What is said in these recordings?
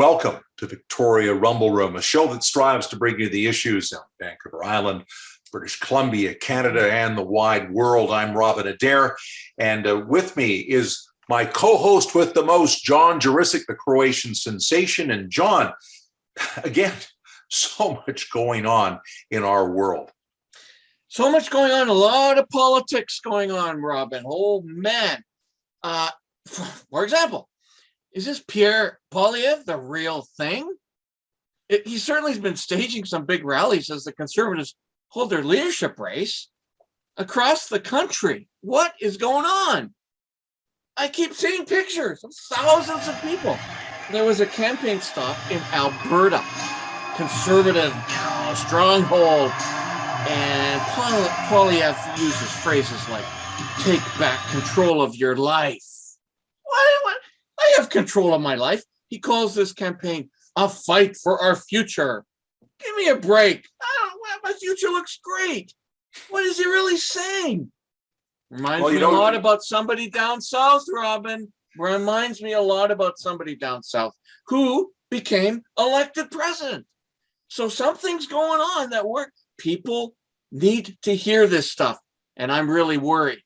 Welcome to Victoria Rumble Room, a show that strives to bring you the issues on Vancouver Island, British Columbia, Canada, and the wide world. I'm Robin Adair, and with me is my co-host with the most, John Jurisic, the Croatian sensation. And John, again, so much going on in our world. So much going on, a lot of politics going on, Robin. Oh, man. For example, is this Pierre Poilievre the real thing? He certainly has been staging some big rallies as the Conservatives hold their leadership race across the country. What is going on? I keep seeing pictures of thousands of people. There was a campaign stop in Alberta, Conservative stronghold, and Poilievre uses phrases like, take back control of your life. What? I have control of my life. He calls this campaign a fight for our future. Give me a break. My future looks great. What is he really saying? Reminds me a lot about somebody down south, Robin. Reminds me a lot about somebody down south who became elected president. So something's going on that people need to hear this stuff, and I'm really worried.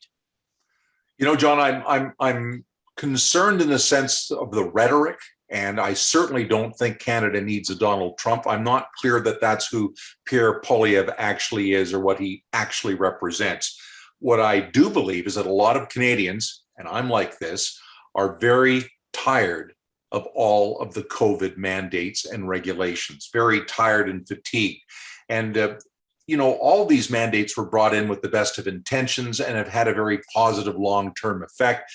You know, John, I'm concerned in the sense of the rhetoric, and I certainly don't think Canada needs a Donald Trump. I'm not clear that that's who Pierre Poilievre actually is or what he actually represents. What I do believe is that a lot of Canadians, and I'm like this, are very tired of all of the COVID mandates and regulations, very tired and fatigued. And all these mandates were brought in with the best of intentions and have had a very positive long-term effect.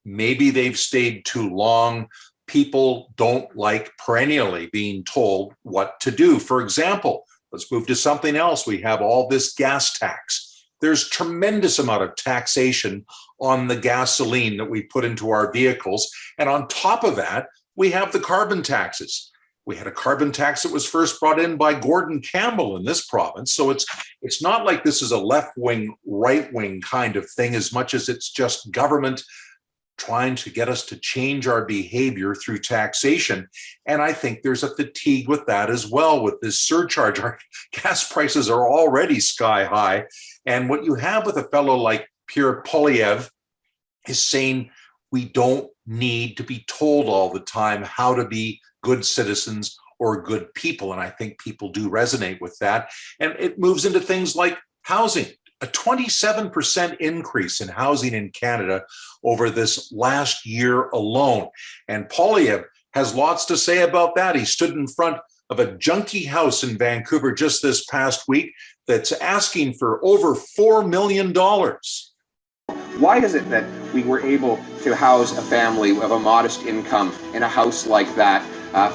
Maybe they've stayed too long. People don't like perennially being told what to do. For example, let's move to something else. We have all this gas tax. There's tremendous amount of taxation on the gasoline that we put into our vehicles. And on top of that, we have the carbon taxes. We had a carbon tax that was first brought in by Gordon Campbell in this province. So it's not like this is a left-wing, right-wing kind of thing as much as it's just government trying to get us to change our behavior through taxation. And I think there's a fatigue with that as well, with this surcharge. Our gas prices are already sky high. And what you have with a fellow like Pierre Poilievre is saying we don't need to be told all the time how to be good citizens or good people. And I think people do resonate with that. And it moves into things like housing. A 27% increase in housing in Canada over this last year alone. And Poilievre has lots to say about that. He stood in front of a junkie house in Vancouver just this past week that's asking for over $4 million. Why is it that we were able to house a family of a modest income in a house like that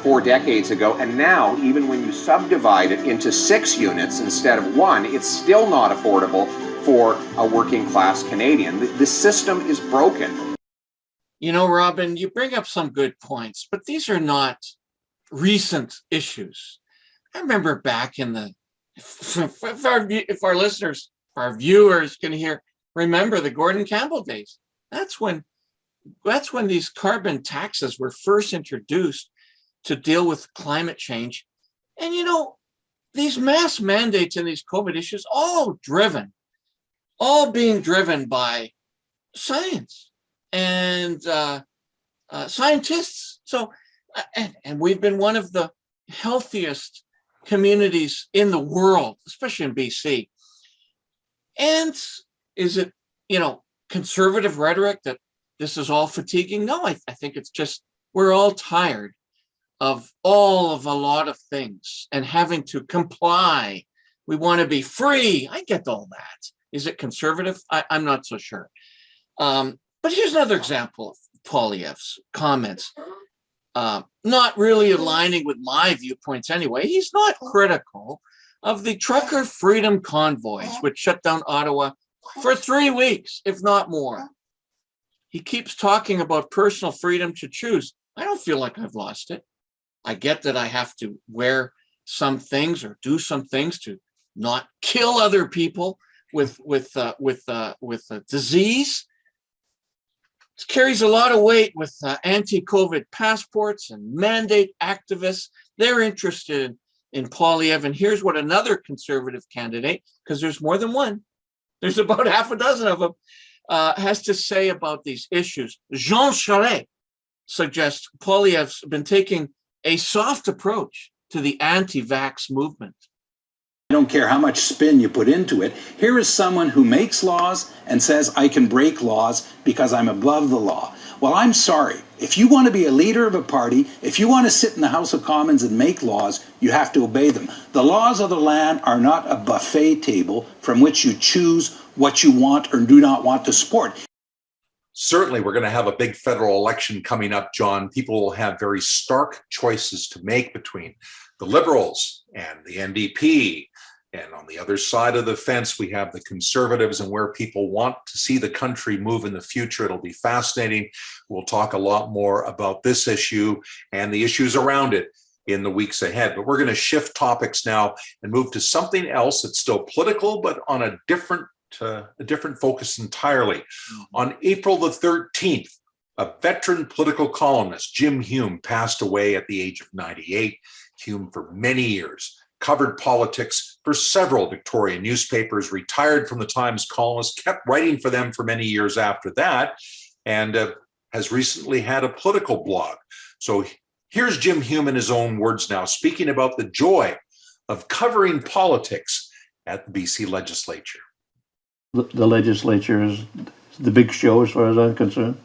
4 decades ago, and now even when you subdivide it into 6 units instead of 1, it's still not affordable for a working class Canadian? The system is broken. You know, Robin, you bring up some good points, but these are not recent issues. I remember back in the, if our listeners, our viewers can remember the Gordon Campbell days. That's when these carbon taxes were first introduced to deal with climate change. And these mass mandates and these COVID issues, all being driven by science and scientists. So, and we've been one of the healthiest communities in the world, especially in BC. And is it, conservative rhetoric that this is all fatiguing? No, I think it's just, we're all tired of a lot of things and having to comply. We want to be free. I get all that. Is it conservative? I'm not so sure. But here's another example of Poilievre's comments. Not really aligning with my viewpoints anyway. He's not critical of the trucker freedom convoys, which shut down Ottawa for 3 weeks, if not more. He keeps talking about personal freedom to choose. I don't feel like I've lost it. I get that I have to wear some things or do some things to not kill other people with a disease. carries a lot of weight with anti-COVID passports and mandate activists. They're interested in Poilievre. And here's what another conservative candidate, because there's more than one, there's about half a dozen of them, has to say about these issues. Jean Charest suggests Poilievre's been taking a soft approach to the anti-vax movement. I don't care how much spin you put into it. Here is someone who makes laws and says, I can break laws because I'm above the law. Well, I'm sorry. If you want to be a leader of a party, if you want to sit in the House of Commons and make laws, you have to obey them. The laws of the land are not a buffet table from which you choose what you want or do not want to support. Certainly, we're going to have a big federal election coming up, John. People will have very stark choices to make between the Liberals and the NDP. And on the other side of the fence, we have the Conservatives and where people want to see the country move in the future. It'll be fascinating. We'll talk a lot more about this issue and the issues around it in the weeks ahead. But we're going to shift topics now and move to something else that's still political, but on a different focus entirely. On April the 13th, a veteran political columnist, Jim Hume, passed away at the age of 98. Hume, for many years, covered politics for several Victorian newspapers, retired from the Times columnist, kept writing for them for many years after that, and has recently had a political blog. So here's Jim Hume in his own words now, speaking about the joy of covering politics at the BC legislature. The legislature is the big show as far as I'm concerned.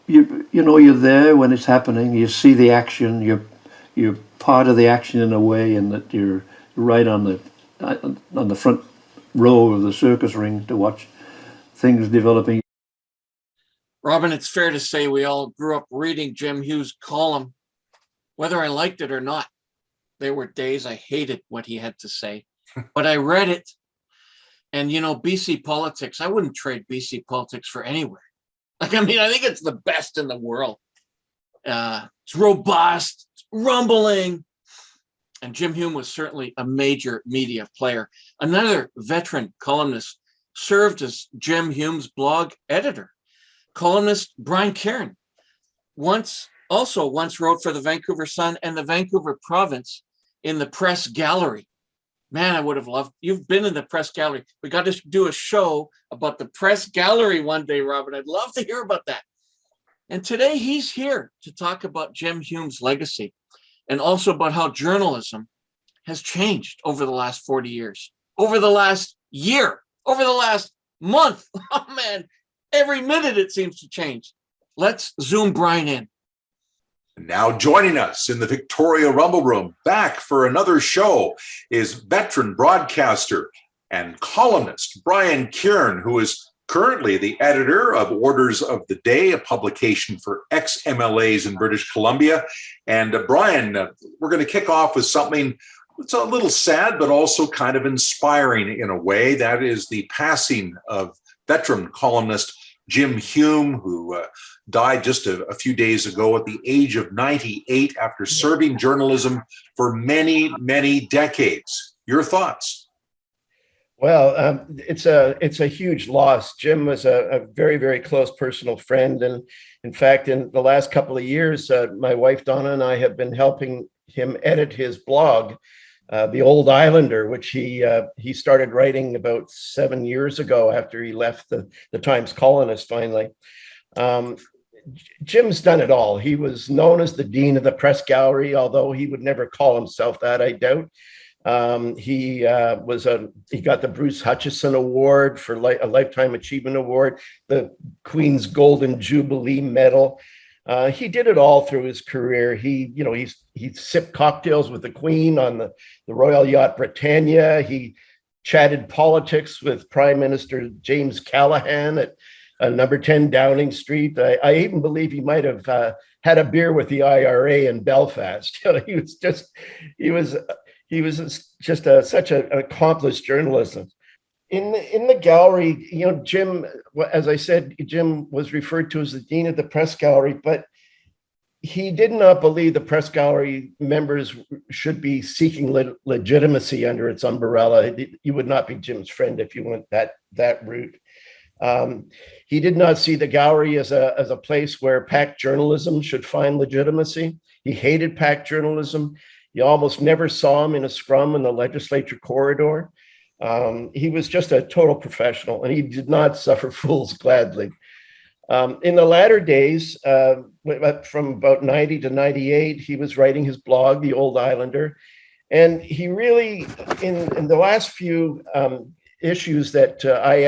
You know, you're there when it's happening. You see the action. You're part of the action in a way, and that you're right on the front row of the circus ring to watch things developing. Robin, it's fair to say we all grew up reading Jim Hume's column, whether I liked it or not. There were days I hated what he had to say, but I read it. And, you know, BC politics, I wouldn't trade BC politics for anywhere. Like, I mean, I think it's the best in the world. It's robust, it's rumbling. And Jim Hume was certainly a major media player. Another veteran columnist served as Jim Hume's blog editor. Columnist Brian Kieran once wrote for the Vancouver Sun and the Vancouver Province in the press gallery. Man, I would have loved, you've been in the press gallery. We got to do a show about the press gallery one day, Robert. I'd love to hear about that. And today he's here to talk about Jim Hume's legacy and also about how journalism has changed over the last 40 years, over the last year, over the last month. Oh man, every minute it seems to change. Let's zoom Brian in. Now joining us in the Victoria Rumble Room, back for another show, is veteran broadcaster and columnist Brian Kieran, who is currently the editor of Orders of the Day, a publication for ex-MLAs in British Columbia. And Brian, we're going to kick off with something that's a little sad, but also kind of inspiring in a way. That is the passing of veteran columnist Jim Hume, who died just a few days ago at the age of 98 after serving journalism for many, many decades. Your thoughts? Well, it's a huge loss. Jim was a very, very close personal friend. And in fact, in the last couple of years, my wife, Donna, and I have been helping him edit his blog, The Old Islander, which he started writing about 7 years ago after he left the Times Colonist finally. Jim's done it all. He was known as the Dean of the Press Gallery, although he would never call himself that, I doubt. He got the Bruce Hutchison Award for a Lifetime Achievement Award, the Queen's Golden Jubilee Medal. He did it all through his career. He sipped cocktails with the Queen on the Royal Yacht Britannia. He chatted politics with Prime Minister James Callaghan at number 10 Downing Street. I even believe he might have had a beer with the IRA in Belfast. He was just such an accomplished journalist. In the gallery, Jim, as I said, Jim was referred to as the Dean of the Press Gallery, but he did not believe the press gallery members should be seeking legitimacy under its umbrella. You would not be Jim's friend if you went that route. He did not see the gallery as a place where PAC journalism should find legitimacy. He hated PAC journalism. You almost never saw him in a scrum in the legislature corridor. He was just a total professional, and he did not suffer fools gladly. In the latter days, from about 90 to 98, he was writing his blog, The Old Islander. And he really, in the last few issues that I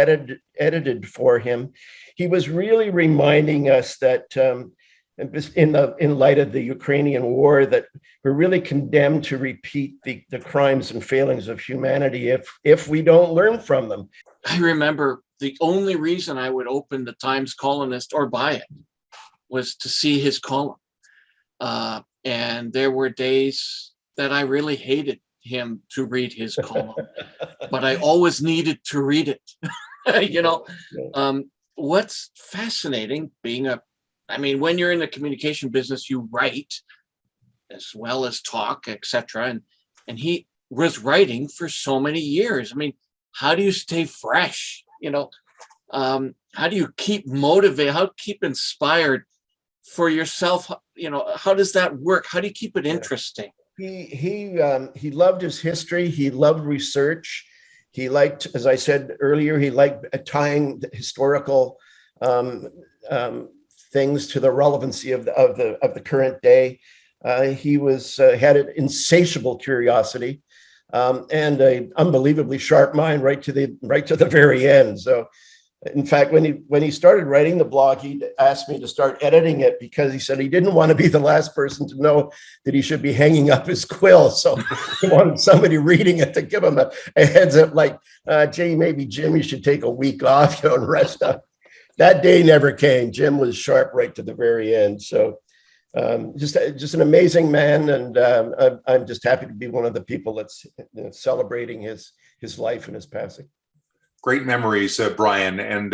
edited for him, he was really reminding us that in light of the Ukrainian war, that we're really condemned to repeat the crimes and failings of humanity if we don't learn from them. I remember the only reason I would open the Times Columnist or buy it was to see his column. And there were days that I really hated him to read his column, but I always needed to read it. What's fascinating when you're in the communication business, you write as well as talk, etc. And he was writing for so many years. I mean, how do you stay fresh? How do you keep motivated? How do you keep inspired for yourself? How does that work? How do you keep it interesting? He loved his history. He loved research. He liked, as I said earlier, he liked tying the historical things to the relevancy of the current day. He had an insatiable curiosity and an unbelievably sharp mind right to the very end. So, in fact, when he started writing the blog, he asked me to start editing it because he said he didn't want to be the last person to know that he should be hanging up his quill. So he wanted somebody reading it to give him a heads up, like, maybe Jim, you should take a week off and rest up. That day never came. Jim was sharp right to the very end. So just an amazing man, and I'm just happy to be one of the people that's celebrating his life and his passing. Great memories, Brian. And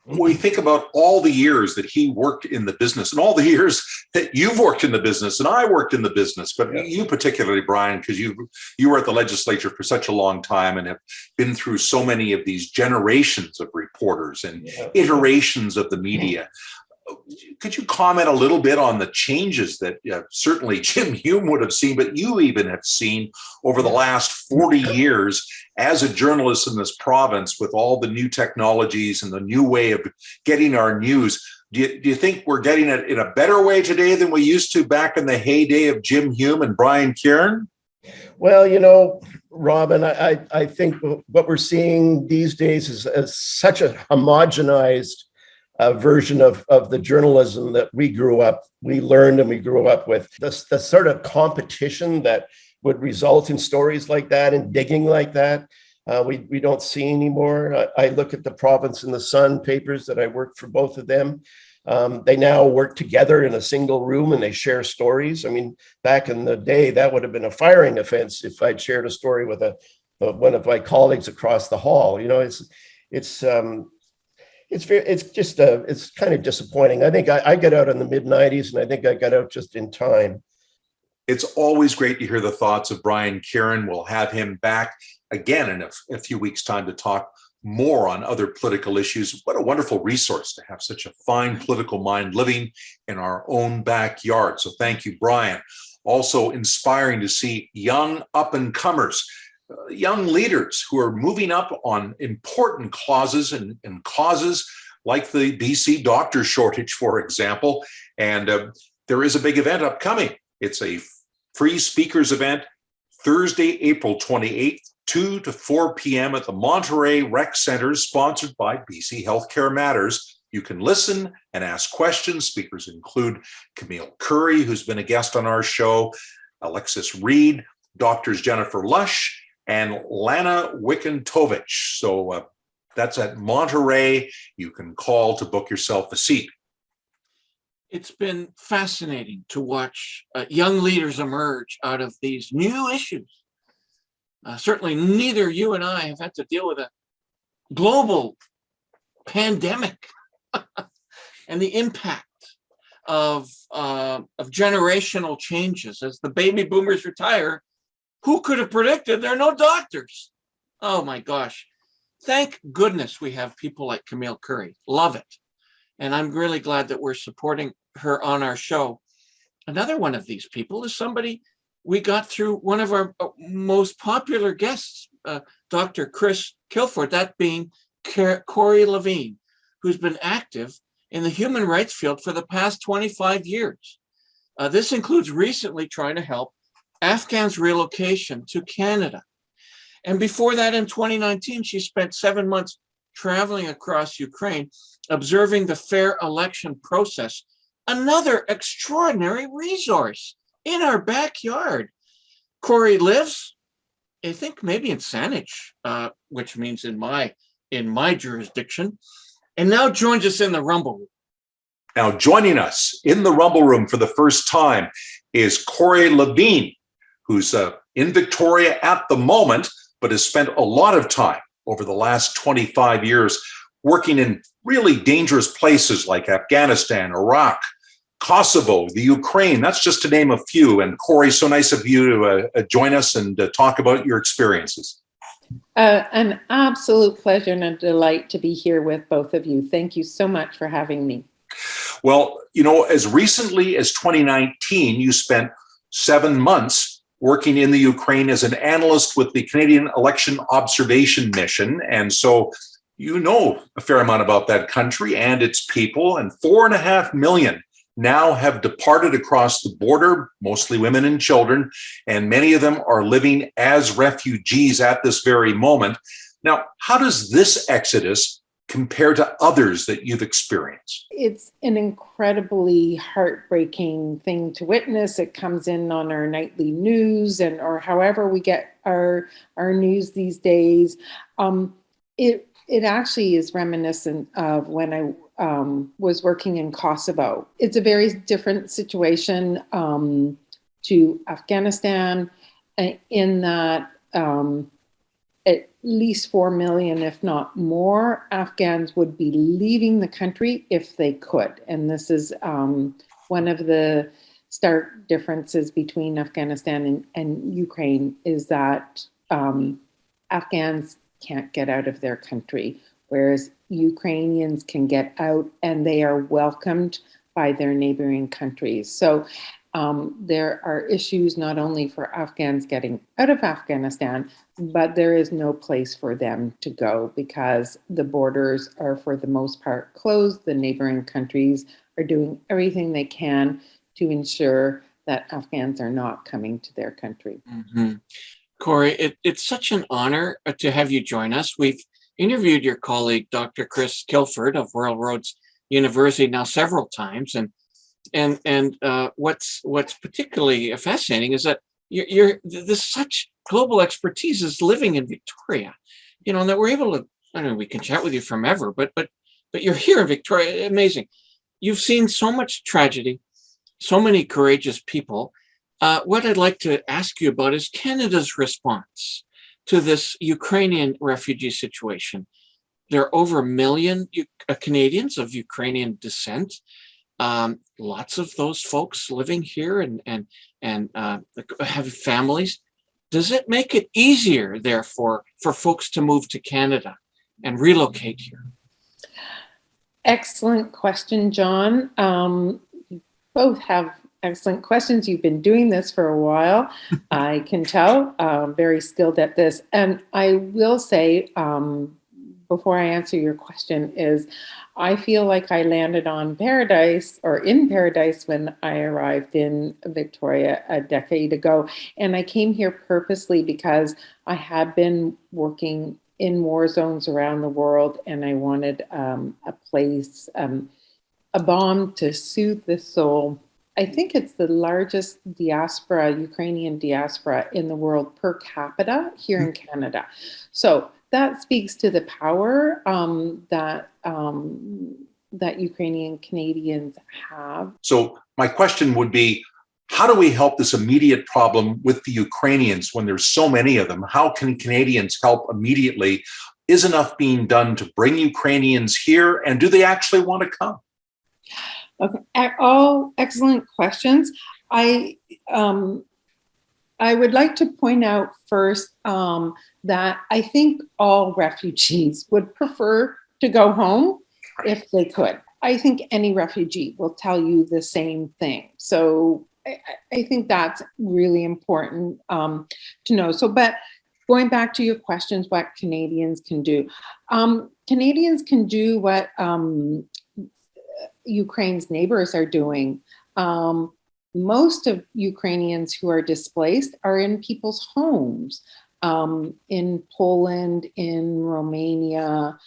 when we think about all the years that he worked in the business and all the years that you've worked in the business and I worked in the business, but you particularly, Brian, because you were at the legislature for such a long time and have been through so many of these generations of reporters and iterations of the media. Could you comment a little bit on the changes that certainly Jim Hume would have seen, but you even have seen over the last 40 years as a journalist in this province with all the new technologies and the new way of getting our news? Do you think we're getting it in a better way today than we used to back in the heyday of Jim Hume and Brian Kieran? Well, Robin, I think what we're seeing these days is such a homogenized version of the journalism that we learned and we grew up with. The sort of competition that would result in stories like that and digging like that, we don't see anymore. I look at the Province and the Sun papers that I worked for, both of them. They now work together in a single room and they share stories. I mean, back in the day, that would have been a firing offense if I'd shared a story with one of my colleagues across the hall. It's kind of disappointing. I think I got out in the mid-90s, and I think I got out just in time. It's always great to hear the thoughts of Brian Kieran. We'll have him back again in a few weeks' time to talk more on other political issues. What a wonderful resource to have such a fine political mind living in our own backyard. So thank you, Brian. Also inspiring to see young up-and-comers, young leaders who are moving up on important causes and causes like the BC doctor shortage, for example. And there is a big event upcoming. It's a free speakers event, Thursday, April 28th, 2 to 4 p.m. at the Monterey Rec Center, sponsored by BC Healthcare Matters. You can listen and ask questions. Speakers include Camille Curry, who's been a guest on our show, Alexis Reed, Doctors Jennifer Lush, and Lana Wikentovich. So that's at Monterey. You can call to book yourself a seat. It's been fascinating to watch young leaders emerge out of these new issues. Certainly neither you and I have had to deal with a global pandemic and the impact of generational changes. As the baby boomers retire, who could have predicted there are no doctors? Oh my gosh. thank goodness we have people like Camille Curry. Love it. And I'm really glad that we're supporting her on our show. Another one of these people is somebody we got through one of our most popular guests, Dr. Chris Kilford, that being Corey Levine, who's been active in the human rights field for the past 25 years. This includes recently trying to help Afghans' relocation to Canada. And before that, in 2019, she spent 7 months traveling across Ukraine, observing the fair election process, another extraordinary resource in our backyard. Corey lives, I think, maybe in Saanich, which means in my jurisdiction, and now joins us in the Rumble Room. Now, joining us in the Rumble Room for the first time is Corey Levine, who's in Victoria at the moment, but has spent a lot of time over the last 25 years working in really dangerous places like Afghanistan, Iraq, Kosovo, the Ukraine. That's just to name a few. And Corey, so nice of you to join us and talk about your experiences. An absolute pleasure and a delight to be here with both of you. Thank you so much for having me. Well, as recently as 2019, you spent 7 months working in the Ukraine as an analyst with the Canadian Election Observation Mission. And so you know a fair amount about that country and its people, and 4.5 million now have departed across the border, mostly women and children, and many of them are living as refugees at this very moment. Now, how does this exodus compare to others that you've experienced? It's an incredibly heartbreaking thing to witness. It comes in on our nightly news or however we get our news these days. It actually is reminiscent of when I was working in Kosovo. It's a very different situation to Afghanistan in that at least 4 million, if not more, Afghans would be leaving the country if they could. And this is one of the stark differences between Afghanistan and Ukraine is that Afghans can't get out of their country, whereas Ukrainians can get out and they are welcomed by their neighboring countries. So there are issues not only for Afghans getting out of Afghanistan, but there is no place for them to go because the borders are for the most part closed. The neighboring countries are doing everything they can to ensure that Afghans are not coming to their country. Mm-hmm. Corey, it's such an honor to have you join us. We've interviewed your colleague, Dr. Chris Kilford of Royal Roads University now several times. And what's particularly fascinating is that there's such global expertise is living in Victoria, and that we're able to, I don't know, we can chat with you from ever, but you're here in Victoria, amazing. You've seen so much tragedy, so many courageous people. What I'd like to ask you about is Canada's response to this Ukrainian refugee situation. There are over 1 million Canadians of Ukrainian descent. Lots of those folks living here and have families. Does it make it easier, therefore, for folks to move to Canada and relocate here? Excellent question, John. You both have excellent questions. You've been doing this for a while. I can tell, very skilled at this. And I will say, before I answer your question, is I feel like I landed on paradise or in paradise when I arrived in Victoria a decade ago. And I came here purposely because I had been working in war zones around the world and I wanted a place, a balm to soothe the soul. I think it's the largest diaspora, Ukrainian diaspora in the world per capita here in Canada. So that speaks to the power that Ukrainian Canadians have. So my question would be, how do we help this immediate problem with the Ukrainians when there's so many of them? How can Canadians help immediately? Is enough being done to bring Ukrainians here? And do they actually want to come? Okay, all excellent questions. I would like to point out first that I think all refugees would prefer to go home if they could. I think any refugee will tell you the same thing. So I think that's really important to know. So, but going back to your questions, what Canadians can do. Canadians can do what Ukraine's neighbors are doing. Most of Ukrainians who are displaced are in people's homes, in Poland, in Romania,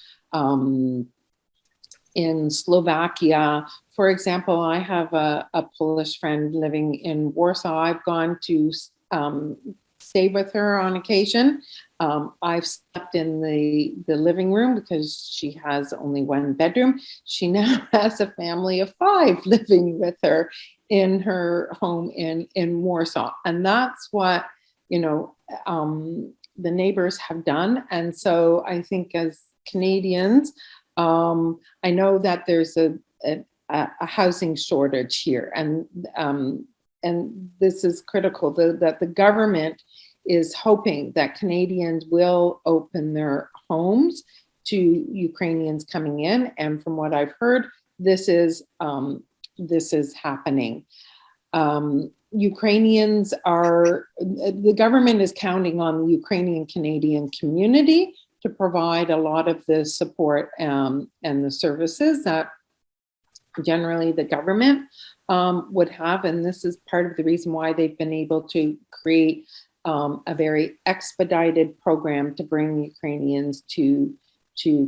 in Slovakia. For example, I have a Polish friend living in Warsaw. I've gone to stay with her on occasion. I've slept in the living room because she has only one bedroom. She now has a family of 5 living with her in her home in Warsaw. And that's what, the neighbors have done. And so I think as Canadians, I know that there's a housing shortage here, and this is critical. That the government is hoping that Canadians will open their homes to Ukrainians coming in, and from what I've heard, this is happening. Ukrainians the government is counting on the Ukrainian Canadian community to provide a lot of the support and the services that generally the government would have. And this is part of the reason why they've been able to create a very expedited program to bring Ukrainians to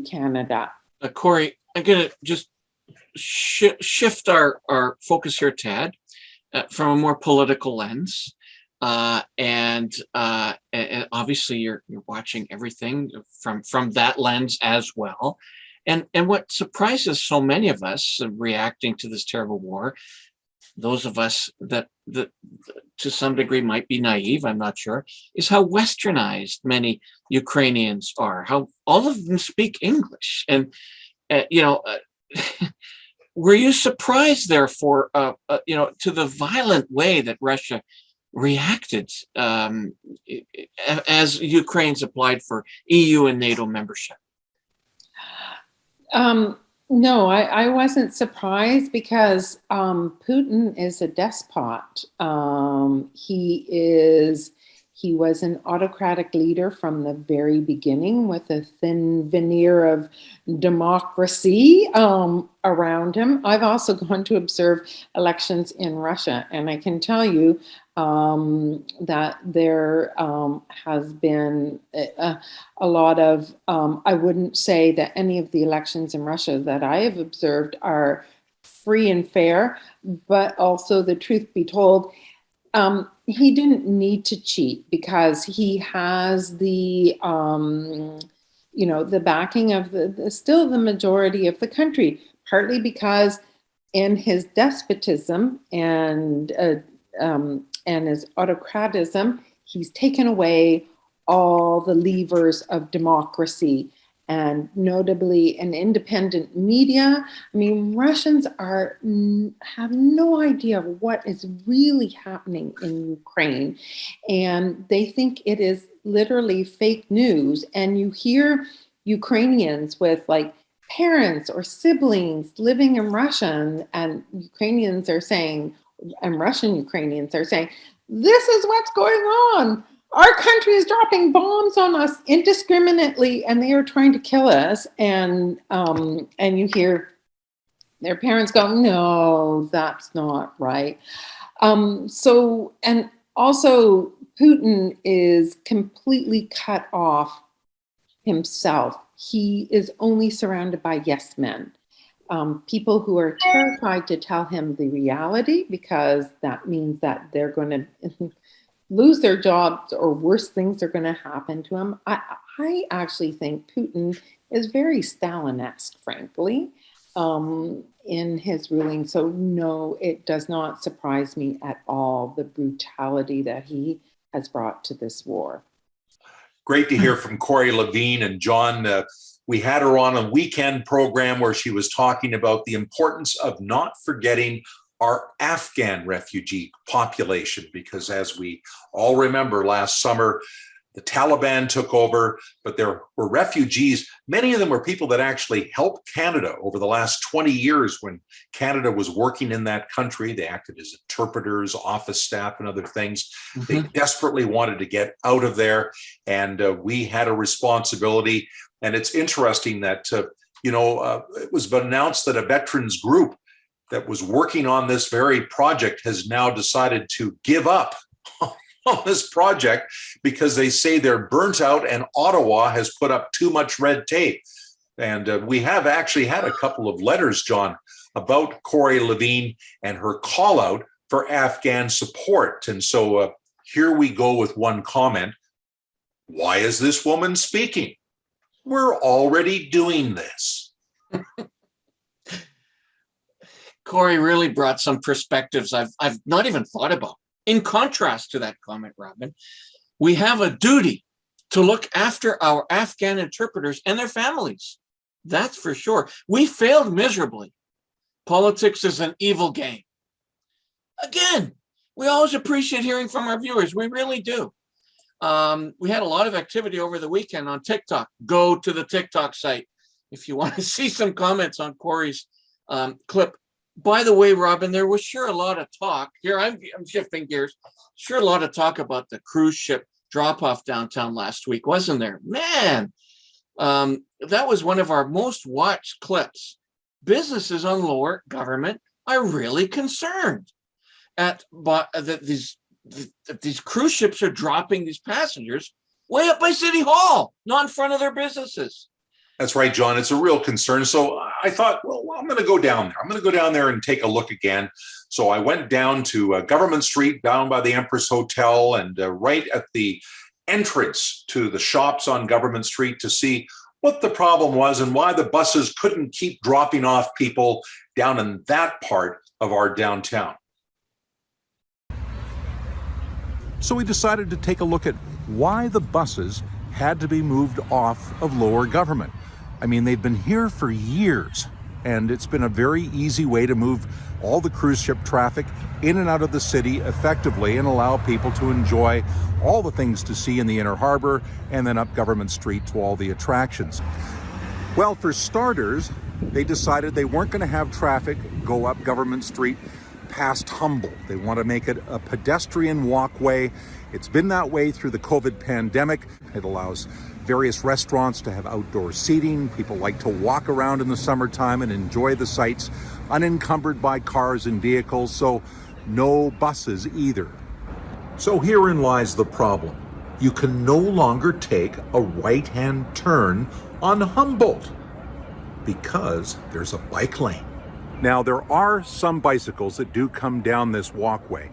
Canada. Corey, I'm going to just shift our focus here a tad from a more political lens. And obviously you're watching everything from that lens as well. And what surprises so many of us reacting to this terrible war, those of us that to some degree might be naive, I'm not sure, is how westernized many Ukrainians are, how all of them speak English. And, were you surprised, therefore, to the violent way that Russia reacted as Ukraine's applied for EU and NATO membership? No, I wasn't surprised because Putin is a despot. He was an autocratic leader from the very beginning with a thin veneer of democracy around him. I've also gone to observe elections in Russia, and I can tell you that there has been a lot of, I wouldn't say that any of the elections in Russia that I have observed are free and fair, but also the truth be told, he didn't need to cheat because he has the backing of still the majority of the country, partly because in his despotism and his autocratism, he's taken away all the levers of democracy, and notably an independent media. I mean, Russians have no idea of what is really happening in Ukraine, and they think it is literally fake news. And you hear Ukrainians with like parents or siblings living in Russia, and Ukrainians are saying, and Russian Ukrainians are saying, this is what's going on. Our country is dropping bombs on us indiscriminately, and they are trying to kill us. And you hear their parents go, no, that's not right. So, and also Putin is completely cut off himself. He is only surrounded by yes men. People who are terrified to tell him the reality, because that means that they're going to lose their jobs or worse things are going to happen to him. I actually think Putin is very Stalin-esque, frankly, in his ruling. So no, it does not surprise me at all, the brutality that he has brought to this war. Great to hear from Corey Levine. And John, we had her on a weekend program where she was talking about the importance of not forgetting our Afghan refugee population, because as we all remember, last summer, the Taliban took over, but there were refugees. Many of them were people that actually helped Canada over the last 20 years when Canada was working in that country. They acted as interpreters, office staff, and other things. They desperately wanted to get out of there, and we had a responsibility. And it's interesting that, it was announced that a veterans group that was working on this very project has now decided to give up on this project because they say they're burnt out and Ottawa has put up too much red tape. And we have actually had a couple of letters, John, about Corey Levine and her call out for Afghan support. And so here we go with one comment. Why is this woman speaking? We're already doing this. Corey really brought some perspectives I've not even thought about. In contrast to that comment, Robin, we have a duty to look after our Afghan interpreters and their families. That's for sure. We failed miserably. Politics is an evil game. Again, we always appreciate hearing from our viewers. We really do. We had a lot of activity over the weekend on TikTok. Go to the TikTok site if you want to see some comments on Corey's clip. By the way, Robin, there was sure a lot of talk. Here, I'm shifting gears. Sure a lot of talk about the cruise ship drop-off downtown last week, wasn't there? Man, that was one of our most watched clips. Businesses on lower government are really concerned at that these cruise ships are dropping these passengers way up by City Hall, not in front of their businesses. That's right, John. It's a real concern. So I thought, well, I'm going to go down there. I'm going to go down there and take a look again. So I went down to Government Street, down by the Empress Hotel, and right at the entrance to the shops on Government Street to see what the problem was and why the buses couldn't keep dropping off people down in that part of our downtown. So we decided to take a look at why the buses had to be moved off of lower government. I mean, they've been here for years, and it's been a very easy way to move all the cruise ship traffic in and out of the city effectively and allow people to enjoy all the things to see in the inner harbor and then up Government Street to all the attractions. Well, for starters, they decided they weren't going to have traffic go up Government Street past Humboldt. They want to make it a pedestrian walkway. It's been that way through the COVID pandemic. It allows various restaurants to have outdoor seating. People like to walk around in the summertime and enjoy the sights unencumbered by cars and vehicles, so no buses either. So herein lies the problem. You can no longer take a right-hand turn on Humboldt because there's a bike lane. Now, there are some bicycles that do come down this walkway,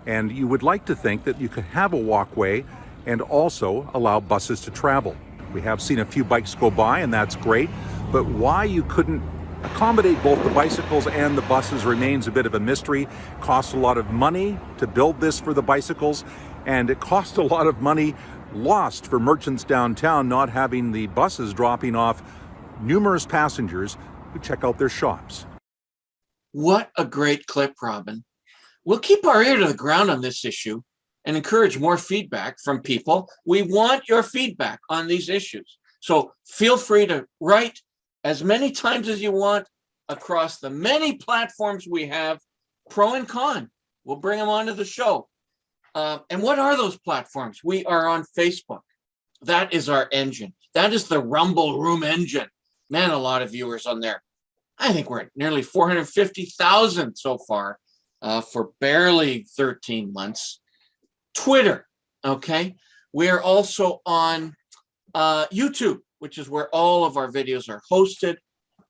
and you would like to think that you could have a walkway and also allow buses to travel. We have seen a few bikes go by, and that's great, but why you couldn't accommodate both the bicycles and the buses remains a bit of a mystery. Costs a lot of money to build this for the bicycles, and it cost a lot of money lost for merchants downtown not having the buses dropping off numerous passengers who check out their shops. What a great clip, Robin. We'll keep our ear to the ground on this issue and encourage more feedback from people. We want your feedback on these issues. So feel free to write as many times as you want across the many platforms we have, pro and con. We'll bring them onto the show. And what are those platforms? We are on Facebook. That is our engine. That is the Rumble Room engine. Man, a lot of viewers on there. I think we're at nearly 450,000 so far for barely 13 months. Twitter, okay? We are also on YouTube, which is where all of our videos are hosted.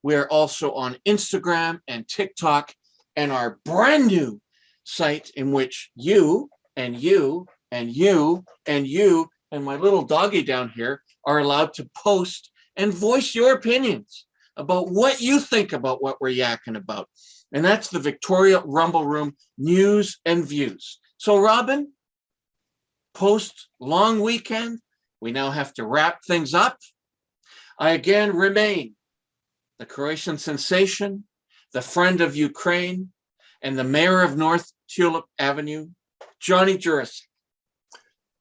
We are also on Instagram and TikTok and our brand new site in which you and you and you and you and my little doggy down here are allowed to post and voice your opinions about what you think about what we're yakking about. And that's the Victoria Rumble Room News and Views. So, Robin, post long weekend, we now have to wrap things up. I again remain the Croatian sensation, the friend of Ukraine, and the mayor of North Tulip Avenue, Johnny Juris.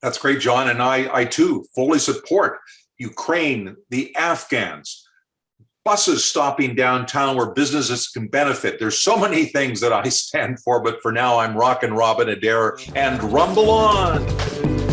That's great, John. And I too fully support Ukraine, the Afghans, buses stopping downtown where businesses can benefit. There's so many things that I stand for, but for now I'm rocking Robin Adair and rumble on.